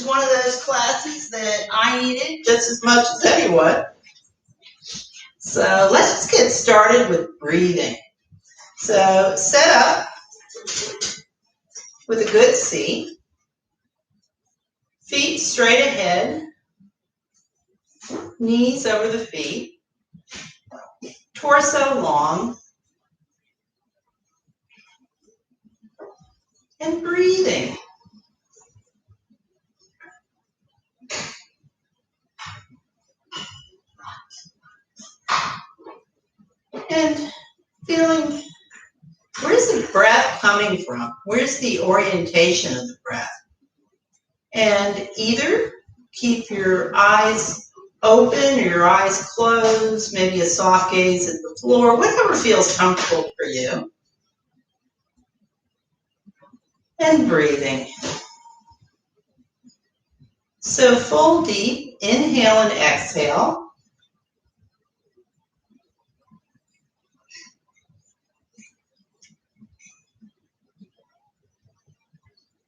is one of those classes that I needed just as much as anyone. So let's just get started with breathing. So set up with a good seat, feet straight ahead, knees over the feet, torso long, and breathing. And feeling, where's the breath coming from? Where's the orientation of the breath? And either keep your eyes open or your eyes closed, maybe a soft gaze at the floor, whatever feels comfortable for you. And breathing. So full deep, inhale and exhale.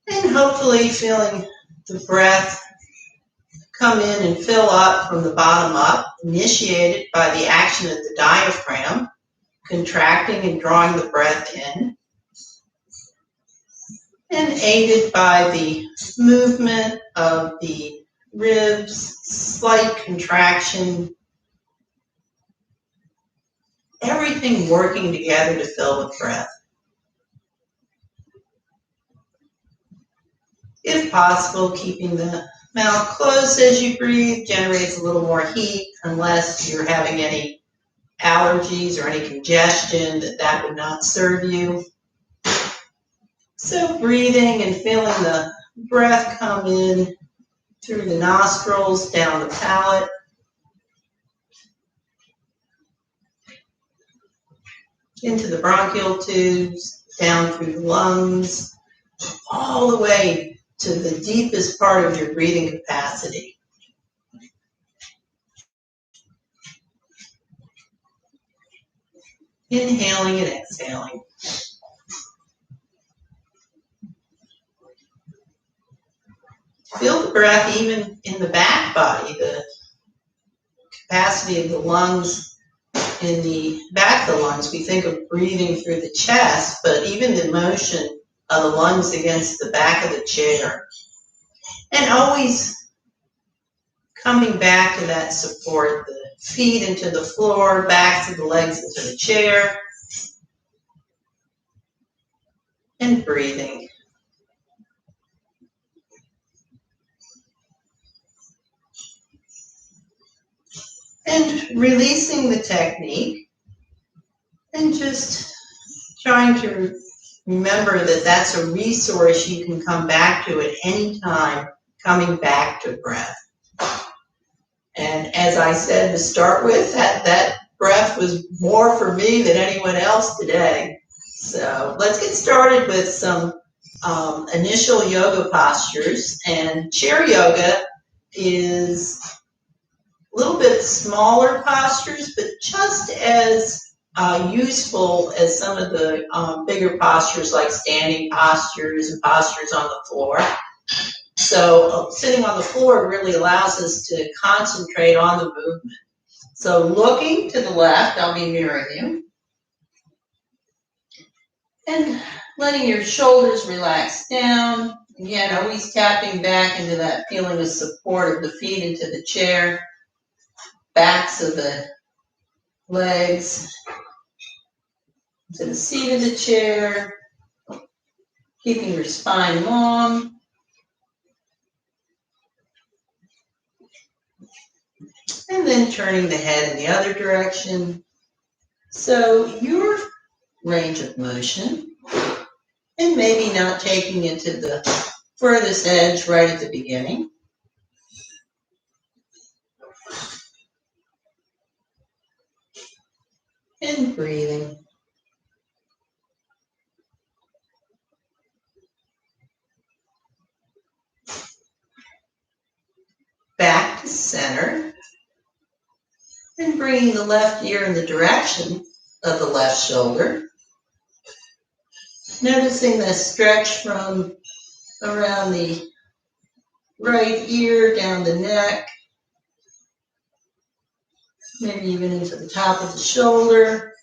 And hopefully feeling the breath come in and fill up from the bottom up, initiated by the action of the diaphragm, contracting and drawing the breath in, and aided by the movement of the ribs, slight contraction, everything working together to fill with breath. If possible, keeping the mouth closed as you breathe generates a little more heat, unless you're having any allergies or any congestion, that would not serve you. So breathing and feeling the breath come in through the nostrils, down the palate, into the bronchial tubes, down through the lungs, all the way to the deepest part of your breathing capacity. Inhaling and exhaling. Feel the breath even in the back body, the capacity of the lungs. In the back of the lungs, we think of breathing through the chest, but even the motion of the lungs against the back of the chair. And always coming back to that support, the feet into the floor, backs of the legs into the chair, and breathing. And releasing the technique, and just trying to remember that that's a resource you can come back to at any time, coming back to breath. And as I said to start with, that breath was more for me than anyone else today. So let's get started with some initial yoga postures. And chair yoga is a little bit smaller postures, but just as useful as some of the bigger postures like standing postures and postures on the floor. So sitting on the floor really allows us to concentrate on the movement. So looking to the left, I'll be mirroring you. And letting your shoulders relax down. Again, always tapping back into that feeling of support of the feet into the chair, backs of the legs to the seat of the chair, keeping your spine long. And then turning the head in the other direction. So your range of motion, and maybe not taking it to the furthest edge right at the beginning. And breathing. Back to center. And bringing the left ear in the direction of the left shoulder. Noticing the stretch from around the right ear, down the neck, maybe even into the top of the shoulder.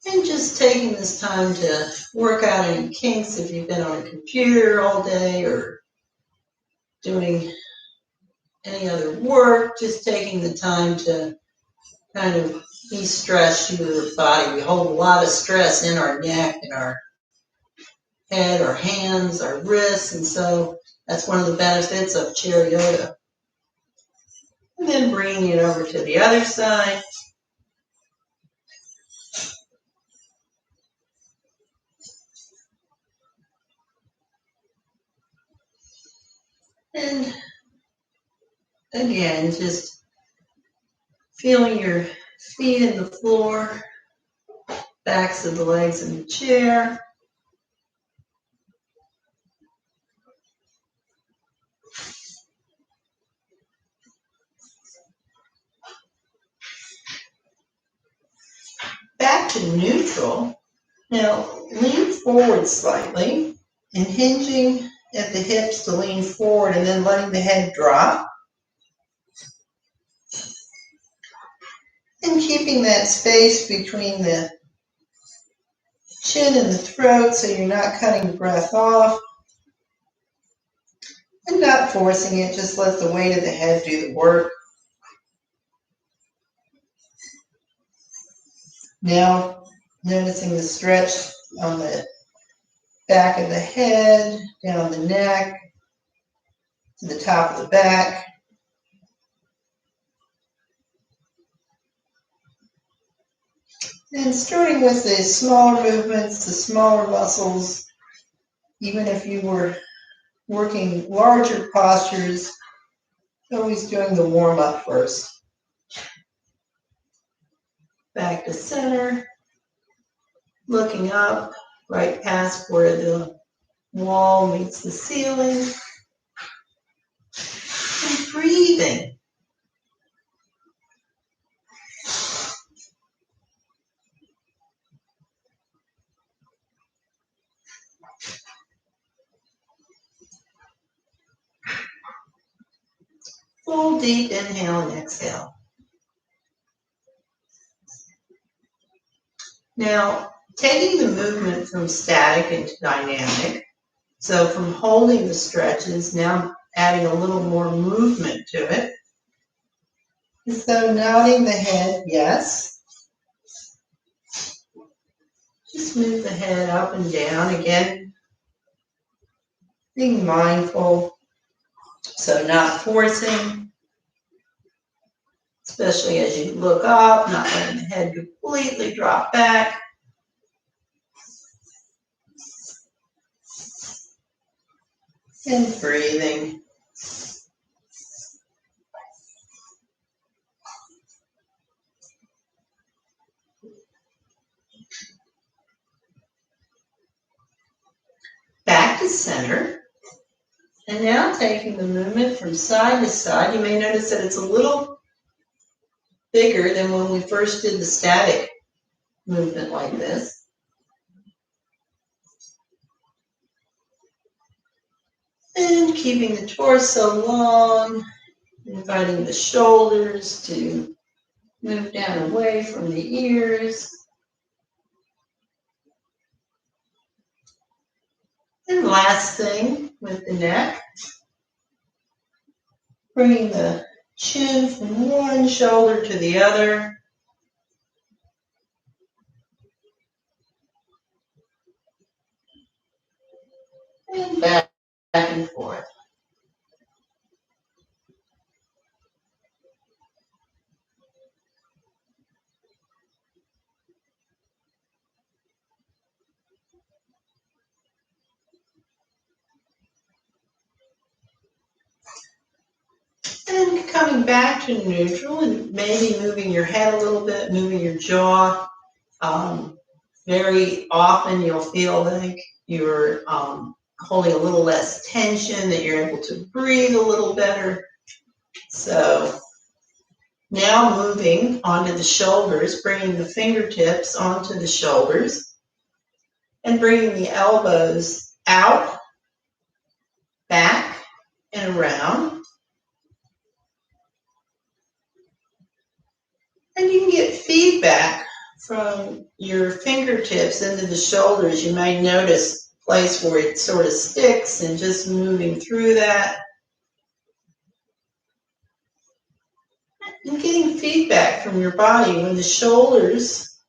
And just taking this time to work out any kinks if you've been on a computer all day or doing any other work, just taking the time to kind of de-stress your body. We hold a lot of stress in our neck and our head, our hands, our wrists, and so that's one of the benefits of chair yoga. And then bringing it over to the other side. And again, just feeling your feet in the floor, backs of the legs in the chair. Back to neutral. Now lean forward slightly and hinging at the hips to lean forward and then letting the head drop. And keeping that space between the chin and the throat so you're not cutting the breath off. And not forcing it, just let the weight of the head do the work. Now noticing the stretch on the back of the head, down the neck, to the top of the back. And starting with the smaller movements, the smaller muscles, even if you were working larger postures, always doing the warm-up first. Back to center, looking up, right past where the wall meets the ceiling, and breathing. Full deep inhale and exhale. Now, taking the movement from static into dynamic, so from holding the stretches, now adding a little more movement to it. So nodding the head, yes. Just move the head up and down again, being mindful, so not forcing, especially as you look up, not letting the head completely drop back. And breathing. Back to center. And now taking the movement from side to side. You may notice that it's a little bigger than when we first did the static movement like this. And keeping the torso long, inviting the shoulders to move down away from the ears. And last thing with the neck, bringing the chin from one shoulder to the other. And back and forth. And coming back to neutral and maybe moving your head a little bit, moving your jaw. Very often you'll feel like you're holding a little less tension, that you're able to breathe a little better. So now moving onto the shoulders, bringing the fingertips onto the shoulders and bringing the elbows out around. And you can get feedback from your fingertips into the shoulders. You might notice a place where it sort of sticks and just moving through that. And getting feedback from your body when the shoulders,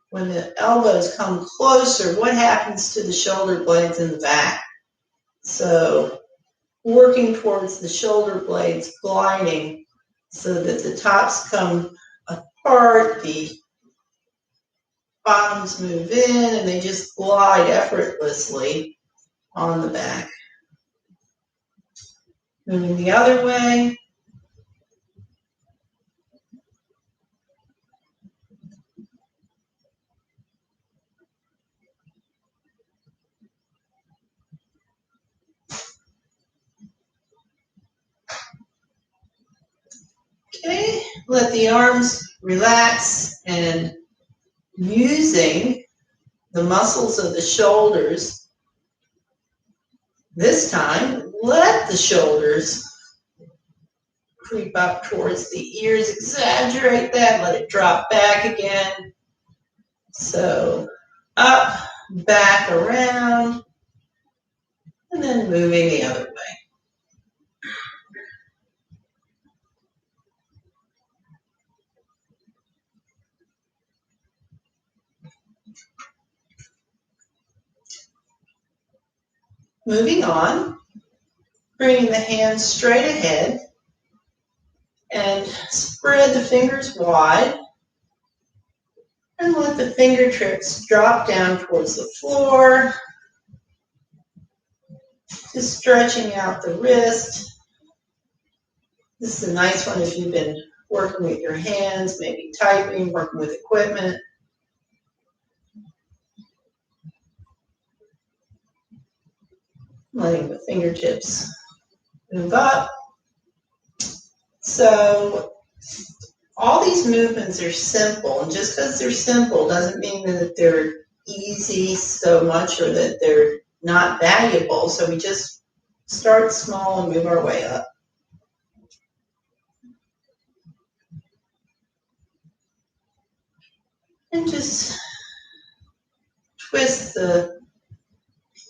when the elbows come closer, what happens to the shoulder blades in the back? So working towards the shoulder blades gliding so that the tops come apart, the bottoms move in, and they just glide effortlessly on the back. Moving the other way. Okay, let the arms relax, and using the muscles of the shoulders, this time let the shoulders creep up towards the ears, exaggerate that, let it drop back again. So up, back, around, and then moving the other way. Moving on, bringing the hands straight ahead and spread the fingers wide and let the fingertips drop down towards the floor, just stretching out the wrist. This is a nice one if you've been working with your hands, maybe typing, working with equipment. Letting the fingertips move up. So all these movements are simple, and just because they're simple doesn't mean that they're easy so much or that they're not valuable. So we just start small and move our way up. And just twist the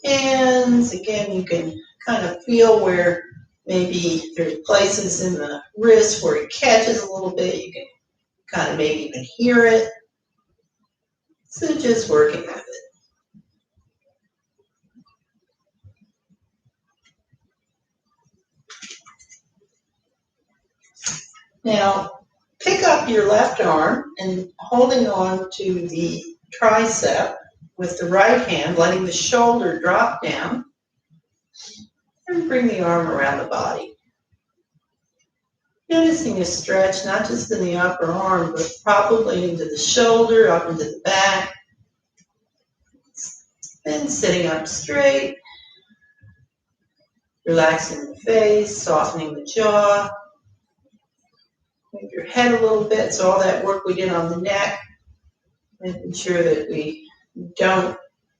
hands. Again, you can kind of feel where maybe there's places in the wrist where it catches a little bit. You can kind of maybe even hear it. So just working with it. Now, pick up your left arm and holding on to the tricep with the right hand, letting the shoulder drop down, and bring the arm around the body. Noticing a stretch, not just in the upper arm, but probably into the shoulder, up into the back. Then sitting up straight, relaxing the face, softening the jaw. Move your head a little bit, so all that work we did on the neck, making sure that we don't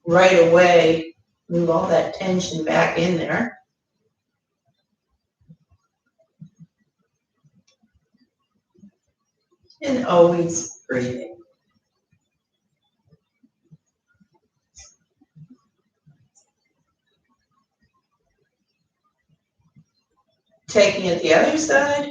right away move all that tension back in there. And always breathing. Taking it the other side.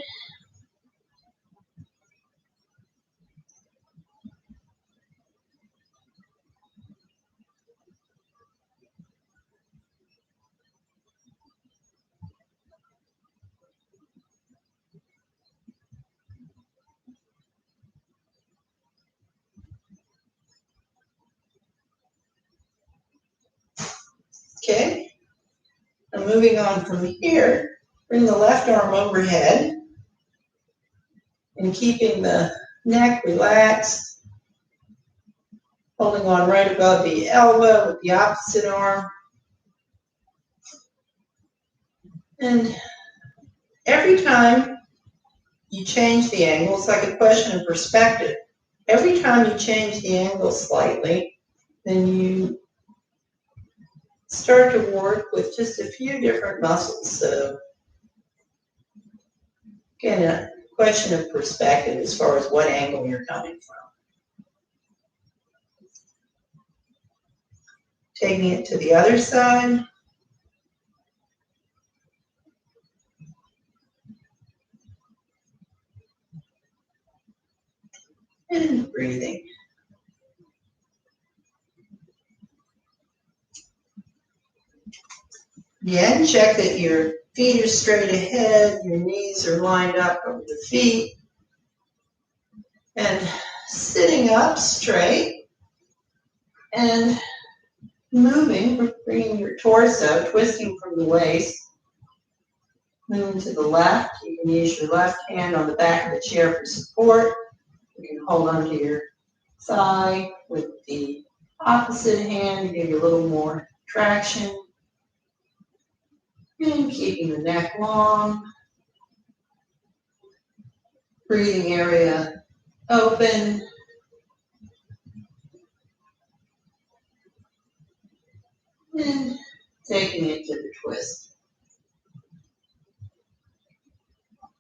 Okay. And moving on from here, bring the left arm overhead and keeping the neck relaxed, holding on right above the elbow with the opposite arm. And every time you change the angle, it's like a question of perspective. Every time you change the angle slightly, then you start to work with just a few different muscles. So Again, a question of perspective as far as what angle you're coming from. Taking it to the other side. And breathing. Again, check that your feet are straight ahead, your knees are lined up over the feet. And sitting up straight and moving, bringing your torso, twisting from the waist. Moving to the left. You can use your left hand on the back of the chair for support. You can hold onto your thigh with the opposite hand to give you a little more traction. And keeping the neck long. Breathing area open. And taking it to the twist.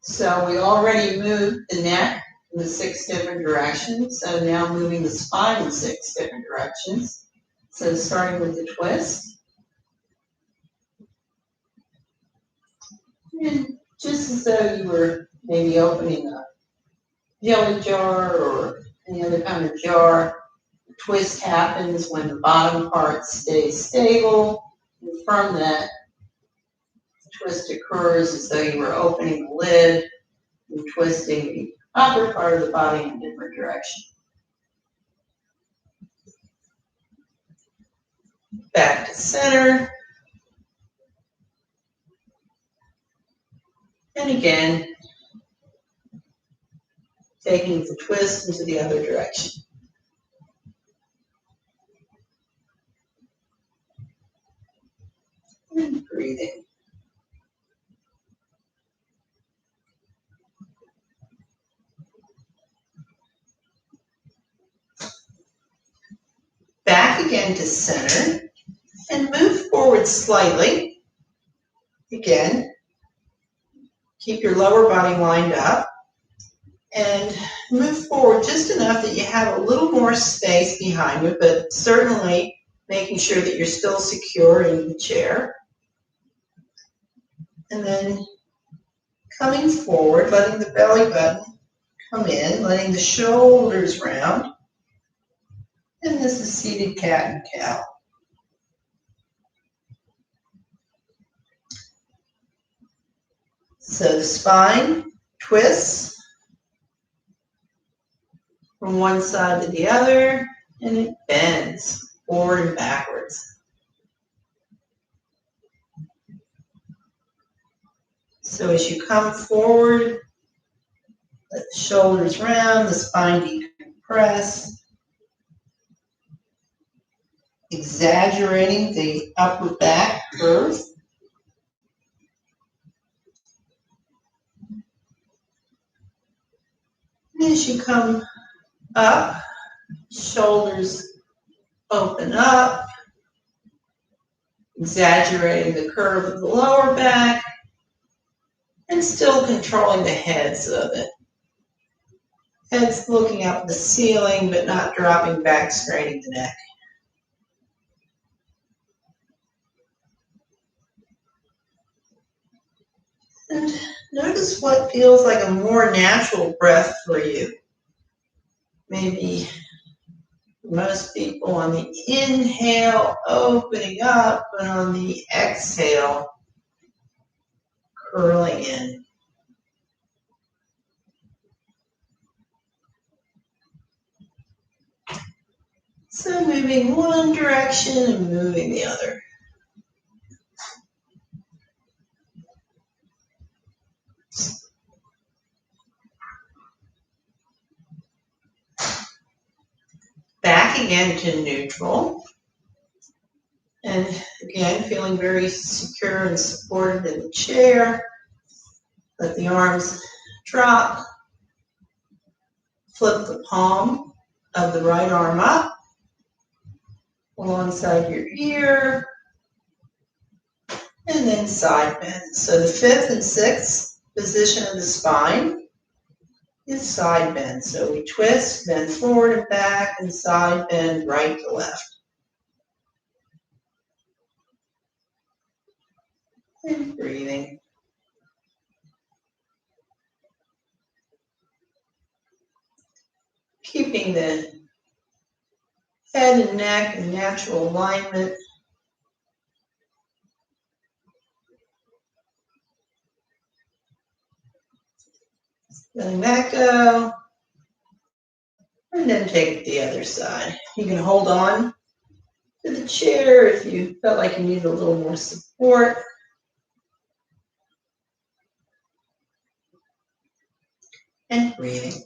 So we already moved the neck in the 6 different directions. So now moving the spine in 6 different directions. So starting with the twist. And just as though you were maybe opening a jelly jar or any other kind of jar, the twist happens when the bottom part stays stable. And from that, the twist occurs as though you were opening the lid and twisting the upper part of the body in a different direction. Back to center. And again, taking the twist into the other direction. And breathing. Back again to center and move forward slightly. Again, keep your lower body lined up and move forward just enough that you have a little more space behind you, but certainly making sure that you're still secure in the chair. And then coming forward, letting the belly button come in, letting the shoulders round. And this is seated cat and cow. So the spine twists from one side to the other, and it bends forward and backwards. So as you come forward, let the shoulders round, the spine decompress, exaggerating the upper back curve. And as you come up, shoulders open up, exaggerating the curve of the lower back, and still controlling the head so that head's looking up at the ceiling but not dropping back, straining the neck. And notice what feels like a more natural breath for you. Maybe most people on the inhale, opening up, and on the exhale, curling in. So moving one direction and moving the other. Back again to neutral. And again, feeling very secure and supported in the chair. Let the arms drop. Flip the palm of the right arm up alongside your ear. And then side bend. So the 5th and 6th position of the spine is side bend. So we twist, bend forward and back, and side bend right to left. And breathing. Keeping the head and neck in natural alignment. Letting that go. And then take it the other side. You can hold on to the chair if you felt like you needed a little more support. And breathing.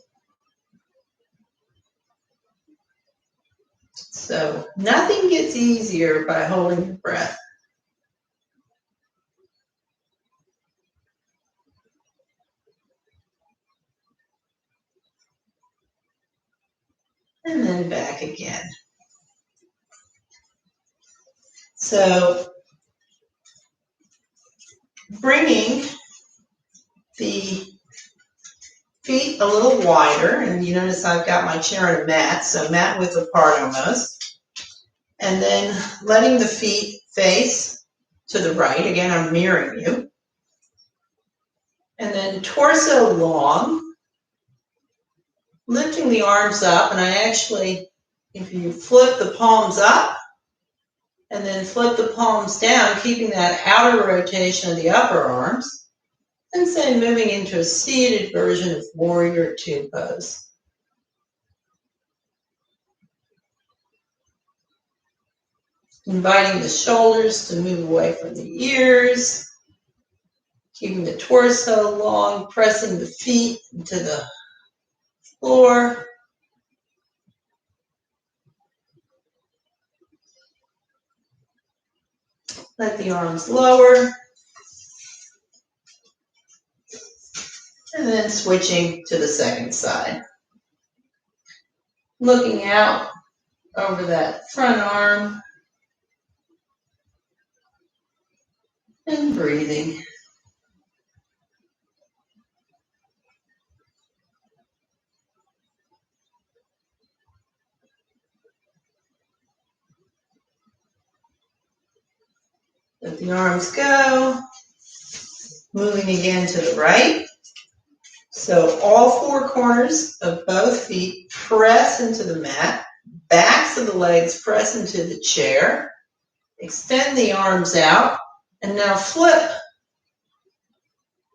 So nothing gets easier by holding your breath. And then back again. So bringing the feet a little wider, and you notice I've got my chair on a mat, so mat width apart almost. And then letting the feet face to the right. Again, I'm mirroring you. And then torso long, lifting the arms up, and I actually, if you flip the palms up and then flip the palms down, keeping that outer rotation of the upper arms, and say moving into a seated version of Warrior Two pose. Inviting the shoulders to move away from the ears, keeping the torso long, pressing the feet into the floor. Let the arms lower. And then switching to the second side. Looking out over that front arm. And breathing. Let the arms go. Moving again to the right. So all four corners of both feet press into the mat. Backs of the legs press into the chair. Extend the arms out. And now flip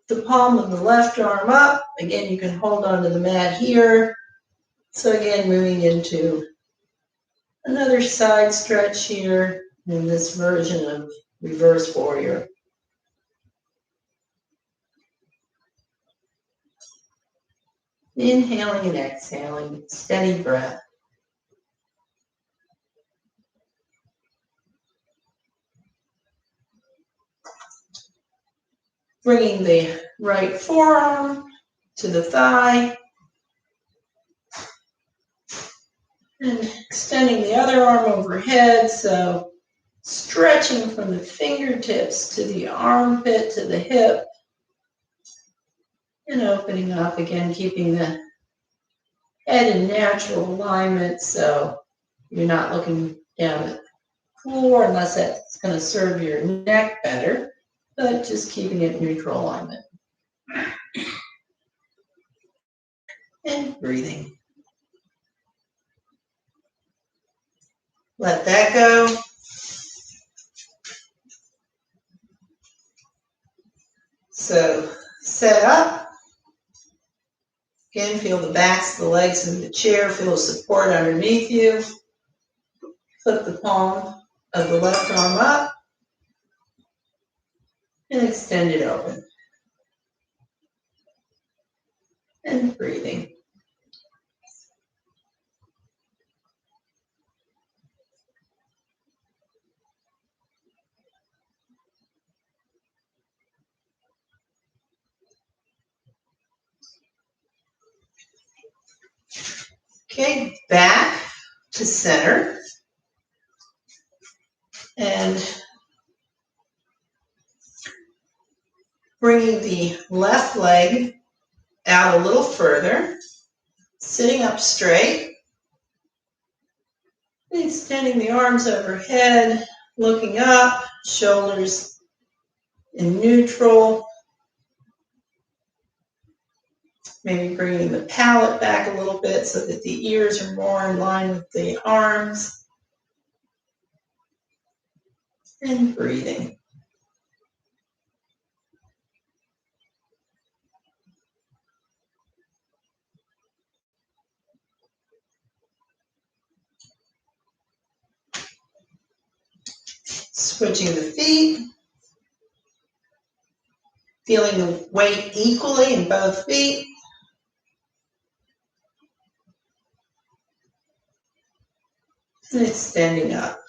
the palm of the left arm up. Again, you can hold onto the mat here. So again, moving into another side stretch here in this version of reverse warrior. Inhaling and exhaling, steady breath. Bringing the right forearm to the thigh. And extending the other arm overhead, so stretching from the fingertips to the armpit to the hip. And opening up again, keeping the head in natural alignment, so you're not looking down at the floor unless that's going to serve your neck better, but just keeping it neutral alignment. And breathing. Let that go. So set up. Again, feel the backs of the legs in the chair. Feel the support underneath you. Flip the palm of the left arm up. And extend it open. And breathing. Okay, back to center. And Bringing the left leg out a little further, sitting up straight, extending the arms overhead, looking up, shoulders in neutral. Maybe bringing the palate back a little bit so that the ears are more in line with the arms. And breathing. Switching the feet. Feeling the weight equally in both feet. And extending up.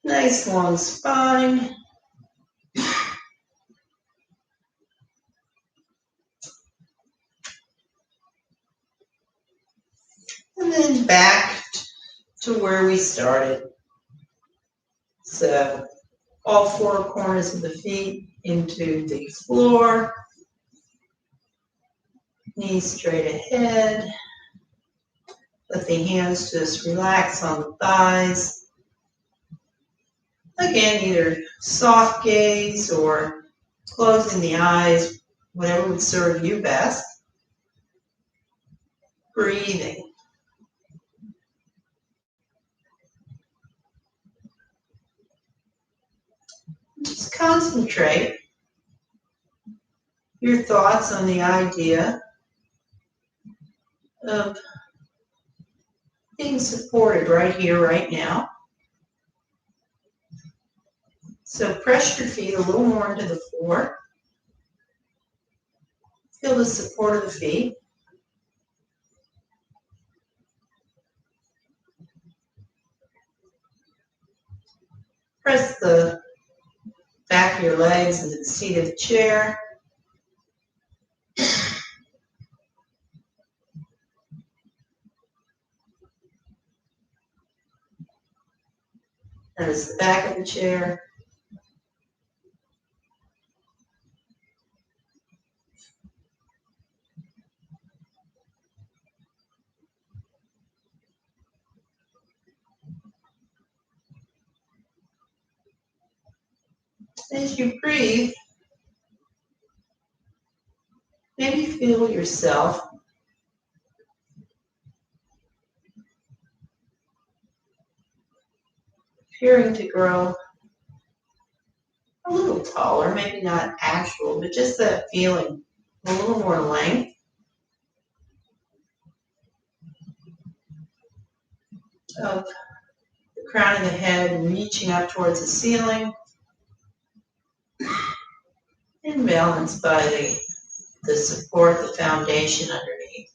Nice long spine. And then back to where we started. So all four corners of the feet into the floor. Knees straight ahead. Let the hands just relax on the thighs. Again, either soft gaze or closing the eyes, whatever would serve you best. Breathing. Just concentrate your thoughts on the idea of being supported right here, right now. So press your feet a little more into the floor. Feel the support of the feet. Press the back of your legs into the seat of the chair. Notice the back of the chair. As you breathe, maybe feel yourself appearing to grow a little taller, maybe not actual, but just that feeling, a little more length. Of the crown of the head reaching up towards the ceiling and balanced by the support, the foundation underneath.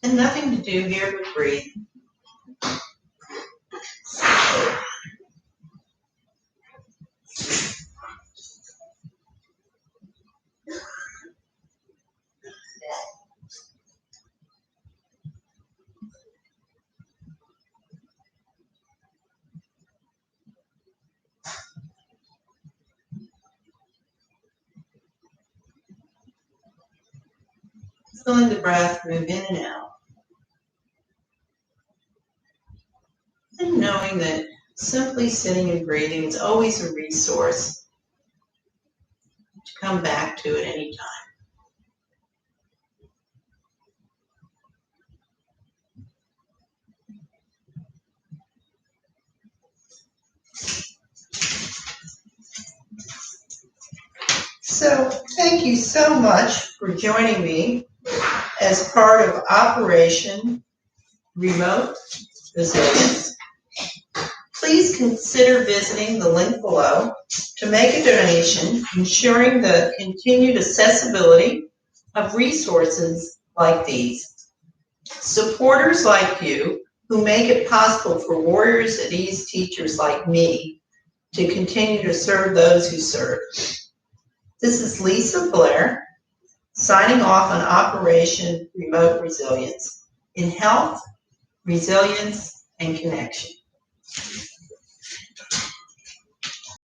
And nothing to do here but breathe. Feeling the breath move in and out. And knowing that simply sitting and breathing is always a resource to come back to at any time. So thank you so much for joining me as part of Operation Remote Resilience. Please consider visiting the link below to make a donation, ensuring the continued accessibility of resources like these. Supporters like you who make it possible for Warriors at Ease teachers like me to continue to serve those who serve. This is Lisa Blair, signing off on Operation Remote Resilience. In health, resilience, and connection.